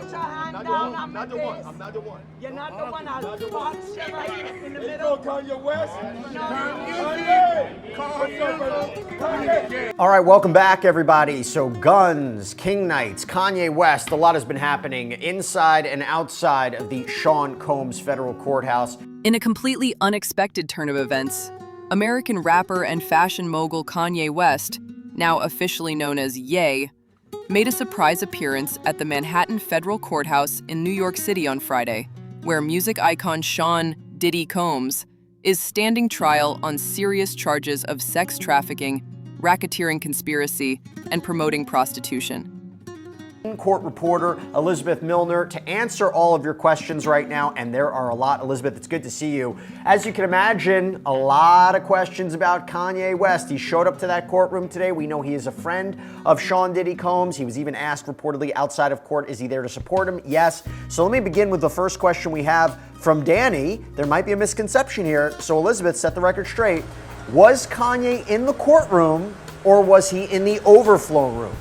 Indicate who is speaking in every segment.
Speaker 1: Put your hand
Speaker 2: I'm
Speaker 1: down
Speaker 2: not
Speaker 1: on my
Speaker 2: the one.
Speaker 1: face.
Speaker 2: I'm not the one.
Speaker 1: You're not the one. I'll punch you right in the
Speaker 2: Let's
Speaker 1: middle.
Speaker 2: go, Kanye West. Kanye.
Speaker 3: All right, welcome back, everybody. So guns, King Knights, Kanye West, a lot has been happening inside and outside of the Sean Combs federal courthouse.
Speaker 4: In a completely unexpected turn of events, American rapper and fashion mogul Kanye West, now officially known as Ye, made a surprise appearance at the Manhattan Federal Courthouse in New York City on Friday, where music icon Sean Diddy Combs is standing trial on serious charges of sex trafficking, racketeering conspiracy, and promoting prostitution.
Speaker 3: Court reporter Elizabeth Milner to answer all of your questions right now, and there are a lot. Elizabeth, it's good to see you. As you can imagine, a lot of questions about Kanye West. He showed up to that courtroom today. We know he is a friend of Sean Diddy Combs. He was even asked reportedly outside of court, is he there to support him? Yes. So let me begin with the first question we have from Danny. There might be a misconception here. So Elizabeth, set the record straight. Was Kanye in the courtroom or was he in the overflow room?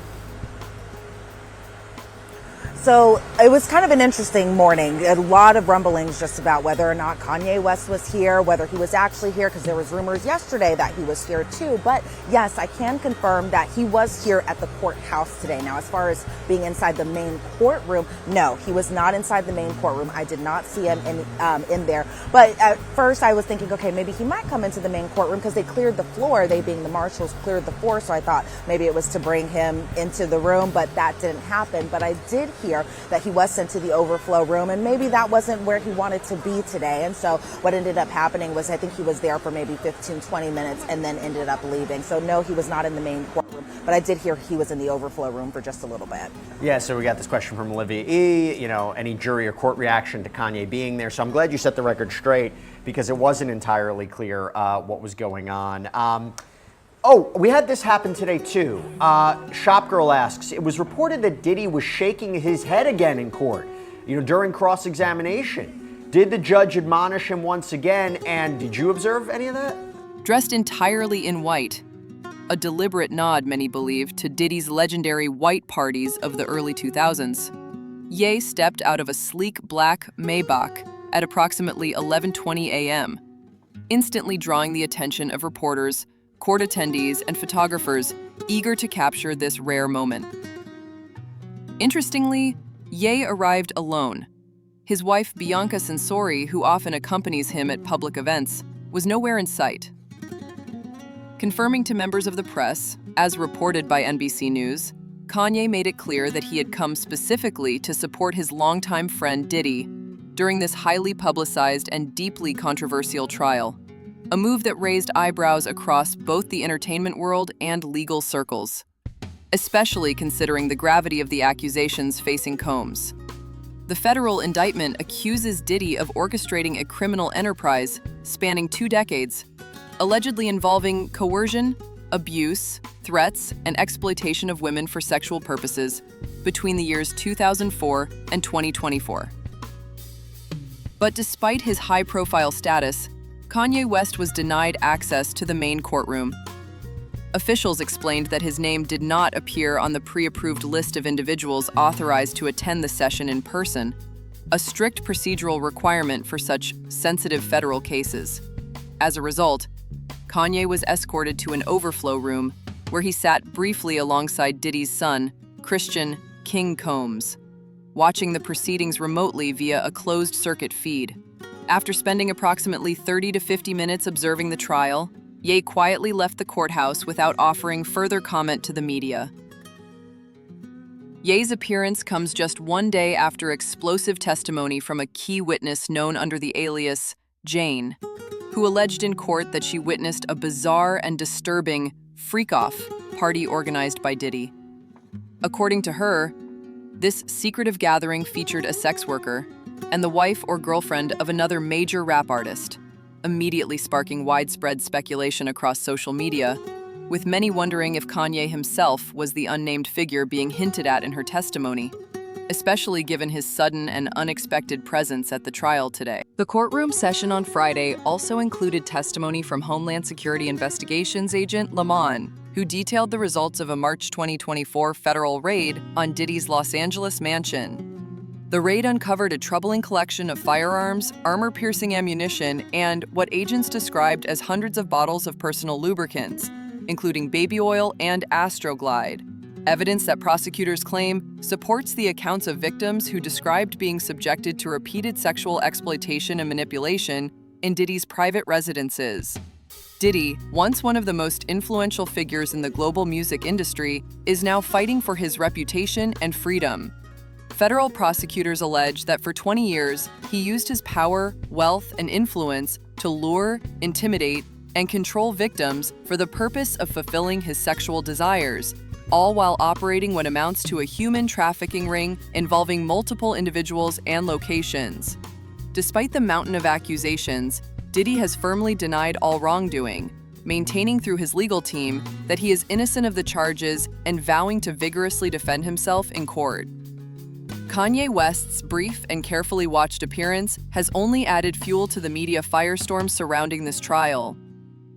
Speaker 5: So it was kind of an interesting morning. A lot of rumblings just about whether or not Kanye West was here, whether he was actually here, because there was rumors yesterday that he was here too. But yes, I can confirm that he was here at the courthouse today. Now, as far as being inside the main courtroom, no, he was not inside the main courtroom. I did not see him in there. But at first I was thinking, okay, maybe he might come into the main courtroom because they cleared the floor. They being the marshals cleared the floor. So I thought maybe it was to bring him into the room, but that didn't happen. But I did hear that he was sent to the overflow room, and maybe that wasn't where he wanted to be today. And so what ended up happening was I think he was there for maybe 15, 20 minutes and then ended up leaving. So no, he was not in the main courtroom, but I did hear he was in the overflow room for just a little bit.
Speaker 3: Yeah, so we got this question from Olivia E., any jury or court reaction to Kanye being there. So I'm glad you set the record straight because it wasn't entirely clear what was going on. Oh, we had this happen today too. Shopgirl asks, it was reported that Diddy was shaking his head again in court, during cross-examination. Did the judge admonish him once again, and did you observe any of that?
Speaker 4: Dressed entirely in white, a deliberate nod, many believe, to Diddy's legendary white parties of the early 2000s. Ye stepped out of a sleek black Maybach at approximately 11:20 a.m., instantly drawing the attention of reporters, court attendees, and photographers eager to capture this rare moment. Interestingly, Ye arrived alone. His wife, Bianca Sensori, who often accompanies him at public events, was nowhere in sight. Confirming to members of the press, as reported by NBC News, Kanye made it clear that he had come specifically to support his longtime friend Diddy during this highly publicized and deeply controversial trial. A move that raised eyebrows across both the entertainment world and legal circles, especially considering the gravity of the accusations facing Combs. The federal indictment accuses Diddy of orchestrating a criminal enterprise spanning 2 decades, allegedly involving coercion, abuse, threats, and exploitation of women for sexual purposes between the years 2004 and 2024. But despite his high-profile status, Kanye West was denied access to the main courtroom. Officials explained that his name did not appear on the pre-approved list of individuals authorized to attend the session in person, a strict procedural requirement for such sensitive federal cases. As a result, Kanye was escorted to an overflow room where he sat briefly alongside Diddy's son, Christian King Combs, watching the proceedings remotely via a closed-circuit feed. After spending approximately 30 to 50 minutes observing the trial, Ye quietly left the courthouse without offering further comment to the media. Ye's appearance comes just 1 day after explosive testimony from a key witness known under the alias Jane, who alleged in court that she witnessed a bizarre and disturbing freak-off party organized by Diddy. According to her, this secretive gathering featured a sex worker and the wife or girlfriend of another major rap artist, immediately sparking widespread speculation across social media, with many wondering if Kanye himself was the unnamed figure being hinted at in her testimony, especially given his sudden and unexpected presence at the trial today. The courtroom session on Friday also included testimony from Homeland Security Investigations agent Lamont, who detailed the results of a March 2024 federal raid on Diddy's Los Angeles mansion. The raid uncovered a troubling collection of firearms, armor-piercing ammunition, and what agents described as hundreds of bottles of personal lubricants, including baby oil and Astroglide. Evidence that prosecutors claim supports the accounts of victims who described being subjected to repeated sexual exploitation and manipulation in Diddy's private residences. Diddy, once one of the most influential figures in the global music industry, is now fighting for his reputation and freedom. Federal prosecutors allege that for 20 years, he used his power, wealth, and influence to lure, intimidate, and control victims for the purpose of fulfilling his sexual desires, all while operating what amounts to a human trafficking ring involving multiple individuals and locations. Despite the mountain of accusations, Diddy has firmly denied all wrongdoing, maintaining through his legal team that he is innocent of the charges and vowing to vigorously defend himself in court. Kanye West's brief and carefully watched appearance has only added fuel to the media firestorm surrounding this trial.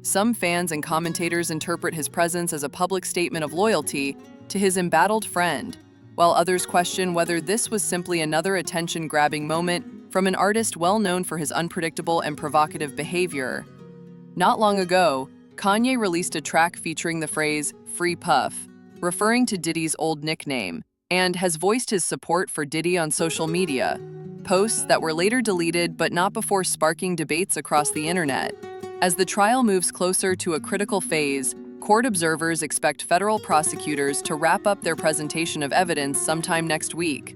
Speaker 4: Some fans and commentators interpret his presence as a public statement of loyalty to his embattled friend, while others question whether this was simply another attention-grabbing moment from an artist well known for his unpredictable and provocative behavior. Not long ago, Kanye released a track featuring the phrase "Free Puff," referring to Diddy's old nickname, and has voiced his support for Diddy on social media, posts that were later deleted but not before sparking debates across the internet. As the trial moves closer to a critical phase, court observers expect federal prosecutors to wrap up their presentation of evidence sometime next week.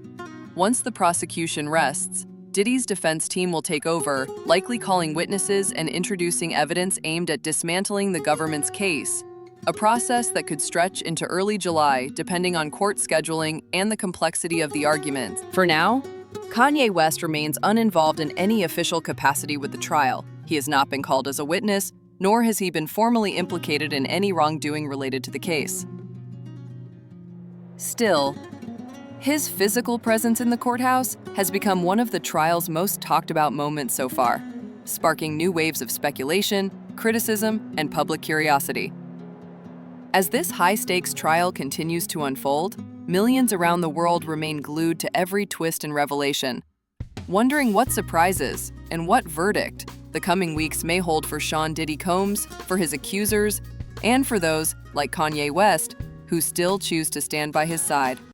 Speaker 4: Once the prosecution rests, Diddy's defense team will take over, likely calling witnesses and introducing evidence aimed at dismantling the government's case, a process that could stretch into early July depending on court scheduling and the complexity of the arguments. For now, Kanye West remains uninvolved in any official capacity with the trial. He has not been called as a witness, nor has he been formally implicated in any wrongdoing related to the case. Still, his physical presence in the courthouse has become one of the trial's most talked about moments so far, sparking new waves of speculation, criticism, and public curiosity. As this high-stakes trial continues to unfold, millions around the world remain glued to every twist and revelation, wondering what surprises and what verdict the coming weeks may hold for Sean Diddy Combs, for his accusers, and for those, like Kanye West, who still choose to stand by his side.